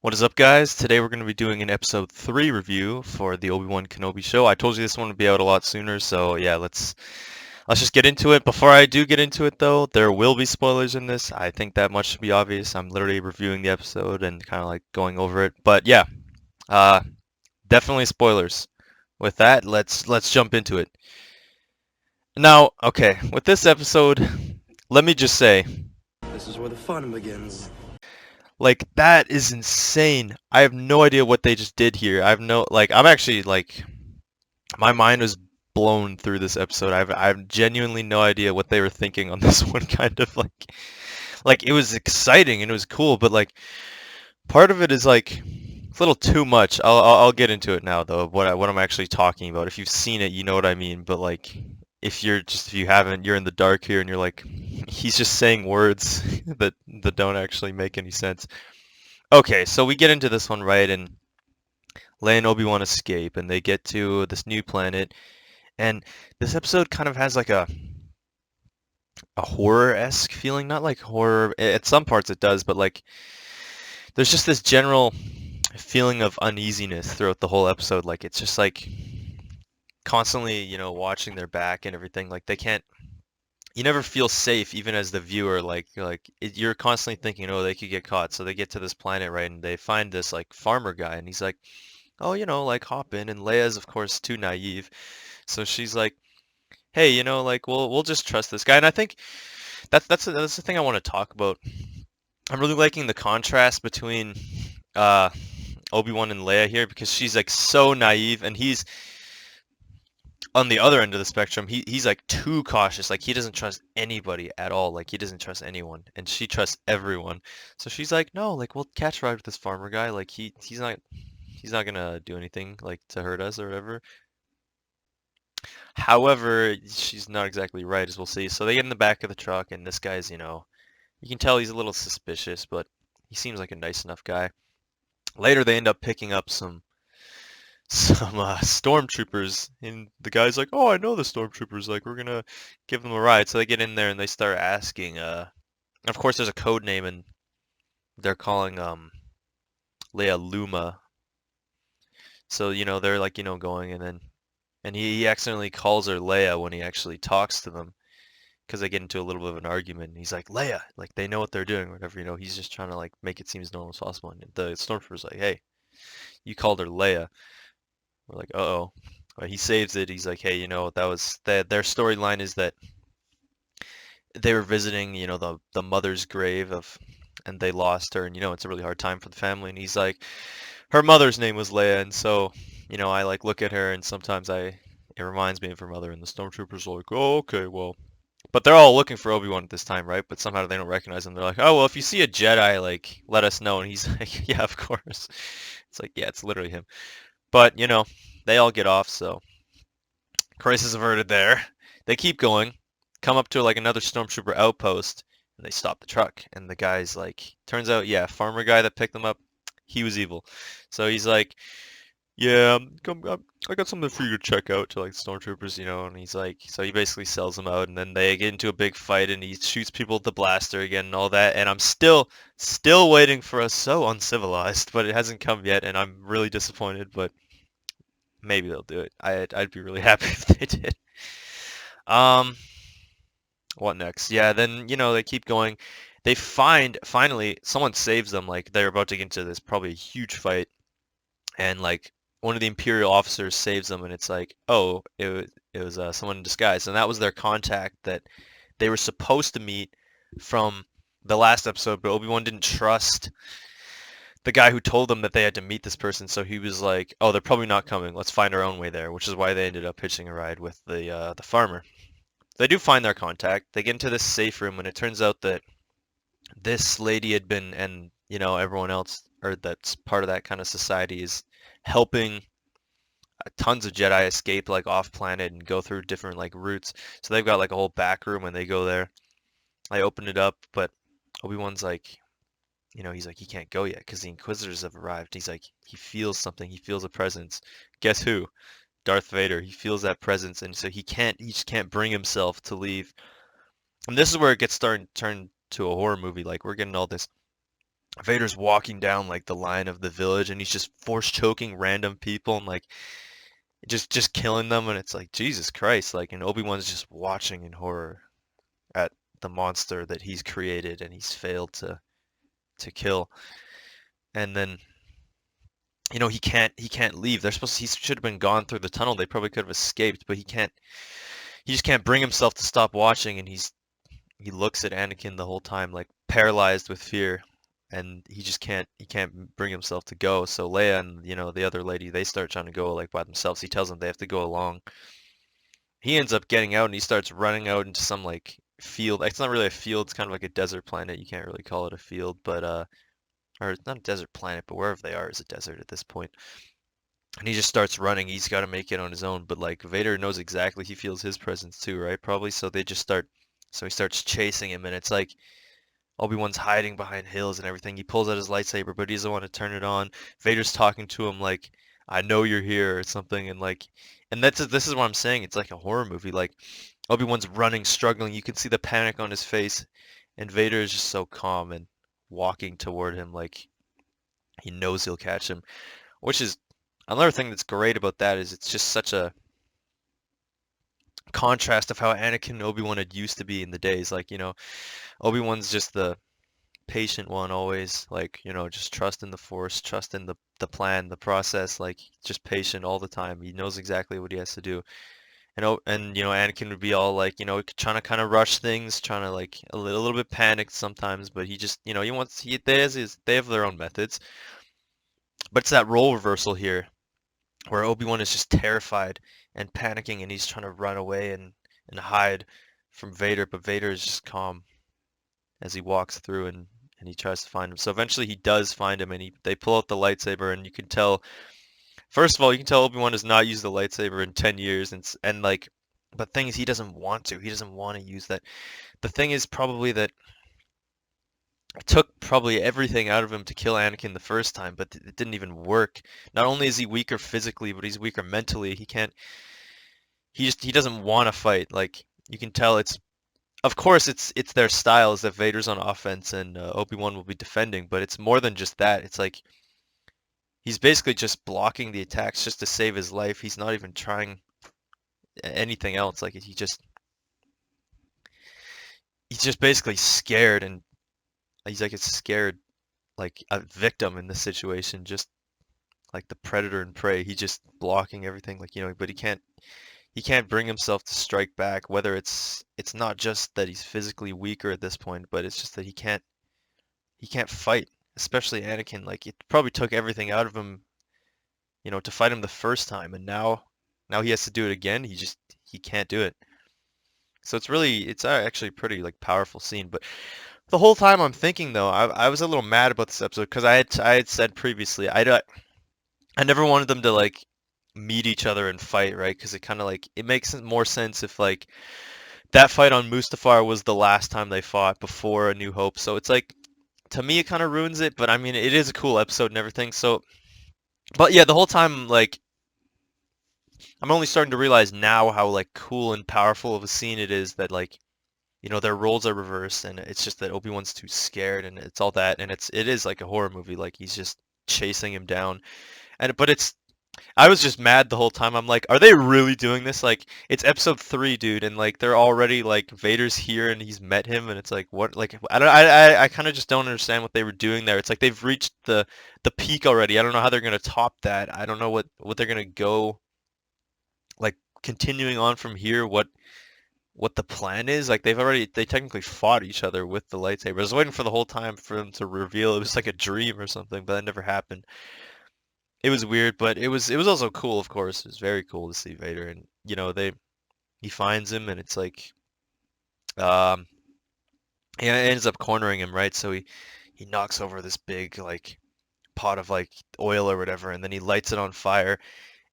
What is up, guys? Today we're going to be doing an episode 3 review for the Obi-Wan Kenobi show. I told you this one would be out a lot sooner, so yeah, let's just get into it. Before I do get into it though, there will be spoilers in this. I think that much should be obvious. I'm literally reviewing the episode and kind of like going over it. But yeah, uh definitely spoilers. With that, let's jump into it. Now, okay, with this episode, let me just say, This is where the fun begins. like, that is insane. I have no idea what they just did here. I have no, like, I'm actually, like, my mind was blown through this episode. I have genuinely no idea what they were thinking on this one, kind of, like, it was exciting and it was cool, but, like, part of it is, like, it's a little too much. I'll get into it now, though, what I'm actually talking about. If you've seen it, you know what I mean, but, like, if you haven't, you're in the dark here and you're like, he's just saying words that don't actually make any sense. Okay, so we get into this one, right, and Leia and Obi-Wan escape, and they get to this new planet, and this episode kind of has like a horror-esque feeling, not like horror, at some parts it does, but like there's just this general feeling of uneasiness throughout the whole episode, like it's just like constantly, watching their back and everything, like they can't you never feel safe even as the viewer you're constantly thinking, oh, they could get caught. So they get to this planet, right, and they find this like farmer guy, and he's like, oh, like hop in. And Leia's of course too naive, so she's like, hey, like we'll just trust this guy. And I think that's the thing I want to talk about. I'm really liking the contrast between uh Obi-Wan and Leia here, because she's like so naive and he's on the other end of the spectrum. He's like too cautious. Like he doesn't trust anybody at all. Like he doesn't trust anyone, and she trusts everyone. So she's like, no, like we'll catch a ride with this farmer guy. Like he's not gonna do anything like to hurt us or whatever. However, she's not exactly right, as we'll see. So they get in the back of the truck, and this guy's, you can tell he's a little suspicious, but he seems like a nice enough guy. Later, they end up picking up some stormtroopers, and the guy's like, "Oh, I know the stormtroopers. Like, we're gonna give them a ride." So they get in there and they start asking. Of course, there's a code name, and they're calling Leia Luma. So they're like going, and he accidentally calls her Leia when he actually talks to them, because they get into a little bit of an argument. And he's like, Leia, like they know what they're doing, or whatever. He's just trying to like make it seem as normal as possible. And the stormtrooper's like, "Hey, you called her Leia." We're like, uh-oh. But he saves it. He's like, hey, that was their storyline is that they were visiting, the mother's grave and they lost her, and it's a really hard time for the family. And he's like, her mother's name was Leia, and so, I like look at her and sometimes it reminds me of her mother. And the stormtroopers are like, oh, okay, well. But they're all looking for Obi-Wan at this time, right? But somehow they don't recognize him. They're like, oh, well, if you see a Jedi, like, let us know. And he's like, yeah, of course. It's like, yeah, it's literally him. But, they all get off, so crisis averted there. They keep going, come up to like another stormtrooper outpost, and they stop the truck. And the guy's like, turns out, yeah, farmer guy that picked them up, he was evil. So he's like, yeah, I got something for you to check out, to like stormtroopers, and he's like, so he basically sells them out, and then they get into a big fight, and he shoots people with the blaster again and all that. And I'm still waiting for a so uncivilized, but it hasn't come yet, and I'm really disappointed, but maybe they'll do it. I'd be really happy if they did. Um, what next? Yeah, then they keep going. They finally someone saves them. Like they're about to get into this probably a huge fight, and like one of the Imperial officers saves them, and it's like, oh, it was someone in disguise, and that was their contact that they were supposed to meet from the last episode, but Obi-Wan didn't trust the guy who told them that they had to meet this person, so he was like, "Oh, they're probably not coming. Let's find our own way there," which is why they ended up hitching a ride with the farmer. They do find their contact. They get into this safe room, and it turns out that this lady had been, and everyone else, or that's part of that kind of society, is helping tons of Jedi escape like off planet and go through different like routes. So they've got like a whole back room, and they go there. I open it up, but Obi-Wan's like, he's like, he can't go yet because the Inquisitors have arrived. He's like, he feels something. He feels a presence. Guess who? Darth Vader. He feels that presence, and so he just can't bring himself to leave. And this is where it gets turned to a horror movie. Like we're getting all this Vader's walking down like the line of the village and he's just force choking random people and like just killing them, and it's like Jesus Christ, like, and Obi-Wan's just watching in horror at the monster that he's created and he's failed to kill. And then he can't leave. He should have been gone through the tunnel. They probably could have escaped, but he just can't bring himself to stop watching, and he looks at Anakin the whole time like paralyzed with fear, and he can't bring himself to go. So Leia and the other lady, they start trying to go like by themselves. He tells them they have to go along. He ends up getting out and he starts running out into some like field. It's not really a field, it's kind of like a desert planet. You can't really call it a field, but or it's not a desert planet, but wherever they are is a desert at this point. And he just starts running. He's got to make it on his own, but like Vader knows exactly, he feels his presence too, right? Probably. So he starts chasing him, and it's like Obi-Wan's hiding behind hills and everything. He pulls out his lightsaber, but he doesn't want to turn it on. Vader's talking to him like, "I know you're here" or something, and like, and this is what I'm saying. It's like a horror movie. Like Obi-Wan's running, struggling. You can see the panic on his face, and Vader is just so calm and walking toward him like he knows he'll catch him. Which is another thing that's great about that is it's just such a contrast of how Anakin and Obi-Wan had used to be in the days. Like, Obi-Wan's just the patient one always, like, just trust in the Force, trust in the plan, the process, like just patient all the time. He knows exactly what he has to do. And Anakin would be all like, trying to kind of rush things, trying to like a little bit panicked sometimes, but he just, they have their own methods. But it's that role reversal here where Obi-Wan is just terrified and panicking and he's trying to run away and hide from Vader, but Vader is just calm as he walks through and he tries to find him. So eventually he does find him and they pull out the lightsaber and you can tell, first of all, you can tell Obi-Wan has not used the lightsaber in 10 years and like, but thing is he doesn't want to. He doesn't want to use that. The thing is probably that it took probably everything out of him to kill Anakin the first time, but it didn't even work. Not only is he weaker physically, but he's weaker mentally. He doesn't want to fight. Like you can tell of course it's their style is that Vader's on offense and Obi-Wan will be defending, but it's more than just that. It's like he's basically just blocking the attacks just to save his life. He's not even trying anything else. Like he's just basically scared, and he's like a scared like a victim in this situation, just like the predator and prey. He's just blocking everything, like but he can't bring himself to strike back. Whether it's not just that he's physically weaker at this point, but it's just that he can't fight, especially Anakin. Like it probably took everything out of him, to fight him the first time, and now he has to do it again. He can't do it. So it's actually a pretty like powerful scene. But the whole time I'm thinking though, I was a little mad about this episode because I had said previously I never wanted them to like meet each other and fight, right? Because it kind of like it makes more sense if like that fight on Mustafar was the last time they fought before A New Hope. So it's like to me it kind of ruins it, but I mean it is a cool episode and everything. So, but yeah, the whole time like I'm only starting to realize now how like cool and powerful of a scene it is that like their roles are reversed and it's just that Obi-Wan's too scared and it's all that and it is like a horror movie, like he's just chasing him down. But I was just mad the whole time. I'm like, are they really doing this? Like, it's episode 3, dude, and like they're already like Vader's here and he's met him, and it's like what? Like, I don't, I kind of just don't understand what they were doing there. It's like they've reached the peak already. I don't know how they're gonna top that. I don't know what they're gonna go like continuing on from here. What the plan is? Like they technically fought each other with the lightsaber. I was waiting for the whole time for them to reveal it was like a dream or something, but that never happened. It was weird, but it was also cool, of course. It was very cool to see Vader, and he finds him, and it's like um he ends up cornering him, right? So he knocks over this big like pot of like oil or whatever, and then he lights it on fire,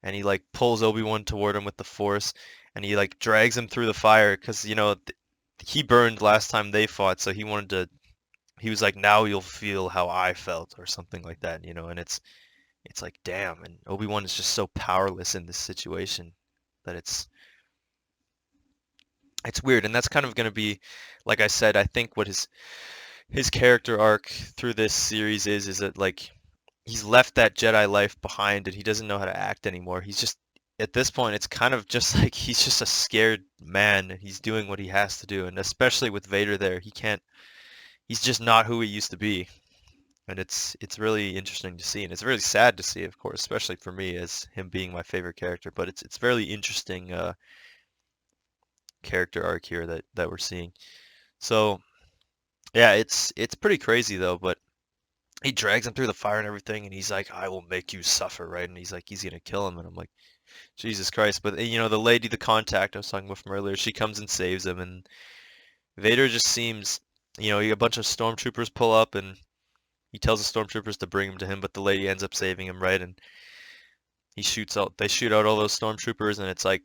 and he like pulls Obi-Wan toward him with the Force, and he like drags him through the fire because he burned last time they fought, so he was like, now you'll feel how I felt or something like that, and it's like, damn, and Obi-Wan is just so powerless in this situation that it's weird, and that's kind of going to be, like I said, I think his character arc through this series is that like he's left that Jedi life behind and he doesn't know how to act anymore. He's just at this point it's kind of just like he's just a scared man and he's doing what he has to do and especially with Vader there, he can't he's just not who he used to be. And it's really interesting to see and it's really sad to see, of course, especially for me as him being my favorite character, but it's very interesting character arc here that we're seeing. So, yeah, it's pretty crazy though, but he drags him through the fire and everything, and he's like, "I will make you suffer," right? And he's like, he's gonna kill him, and I'm like, Jesus Christ! But you know, the lady, the contact I was talking about from earlier, she comes and saves him, and Vader just seems, you know, a bunch of stormtroopers pull up, and he tells the stormtroopers to bring him to him, but the lady ends up saving him, right? And they shoot out all those stormtroopers, and it's like,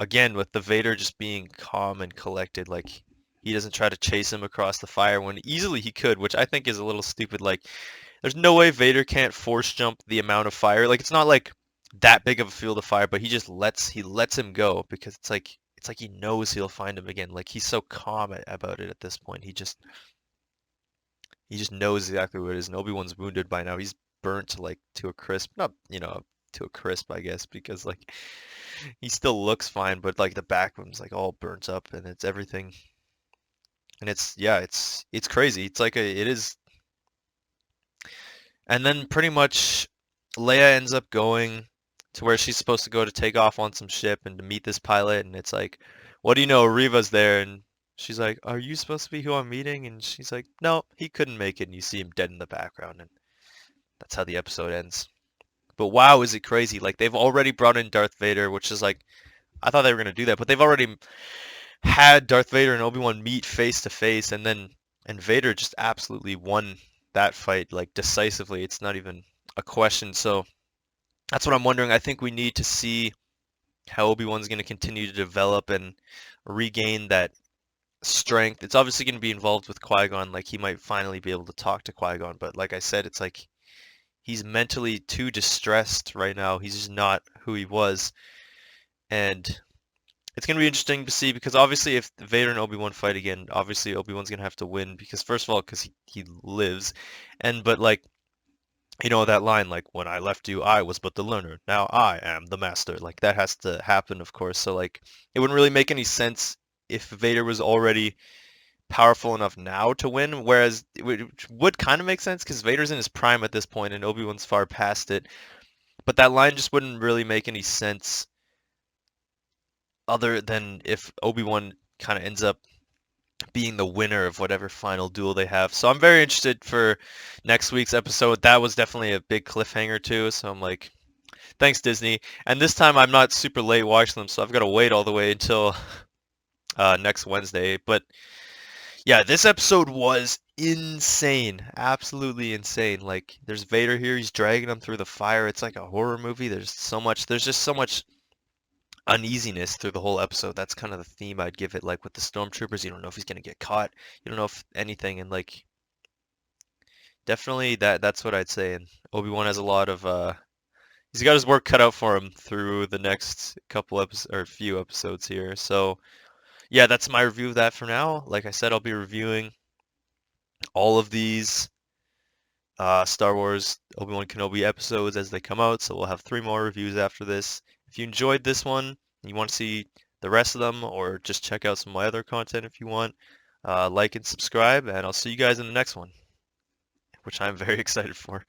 again, with the Vader just being calm and collected, like he doesn't try to chase him across the fire when easily he could, which I think is a little stupid. Like there's no way Vader can't force jump the amount of fire. Like it's not like that big of a field of fire, but he lets him go because it's like he knows he'll find him again. Like he's so calm about it at this point. He just knows exactly what it is. And Obi-Wan's wounded by now. He's burnt like to a crisp. Not, you know, to a crisp, I guess, because like he still looks fine, but like the back of him's like all burnt up and it's everything. And it's yeah, it's crazy. It's like it is. And then pretty much Leia ends up going to where she's supposed to go to take off on some ship and to meet this pilot. And it's like, what do you know? Riva's there. And she's like, are you supposed to be who I'm meeting? And she's like, no, he couldn't make it. And you see him dead in the background. And that's how the episode ends. But wow, is it crazy. Like they've already brought in Darth Vader, which is like, I thought they were going to do that. But they've already had Darth Vader and Obi-Wan meet face to face. And Vader just absolutely won that fight like decisively. It's not even a question. So that's what I'm wondering. I think we need to see how Obi-Wan's going to continue to develop and regain that strength. It's obviously going to be involved with Qui-Gon. Like he might finally be able to talk to Qui-Gon, but like I said, it's like he's mentally too distressed right now. He's just not who he was. And it's going to be interesting to see because obviously if Vader and Obi-Wan fight again, obviously Obi-Wan's going to have to win because first of all, because he lives. And but like you know that line like when I left you I was but the learner, now I am the master. Like that has to happen, of course. So like it wouldn't really make any sense if Vader was already powerful enough now to win, whereas would kind of make sense because Vader's in his prime at this point and Obi-Wan's far past it. But that line just wouldn't really make any sense other than if Obi-Wan kind of ends up being the winner of whatever final duel they have. So I'm very interested for next week's episode. That was definitely a big cliffhanger too. So I'm like, thanks Disney. And this time I'm not super late watching them, so I've got to wait all the way until next Wednesday. But yeah, this episode was insane, absolutely insane. Like there's Vader here, he's dragging him through the fire. It's like a horror movie. There's just so much uneasiness through the whole episode. That's kind of the theme I'd give it. Like with the stormtroopers, you don't know if he's gonna get caught. You don't know if anything, and like definitely that's what I'd say. And Obi-Wan has a lot of he's got his work cut out for him through the next couple episodes or few episodes here. So yeah, that's my review of that for now. Like I said, I'll be reviewing all of these Star Wars Obi-Wan Kenobi episodes as they come out. So we'll have 3 more reviews after this. If you enjoyed this one and you want to see the rest of them or just check out some of my other content if you want, like and subscribe, and I'll see you guys in the next one, which I'm very excited for.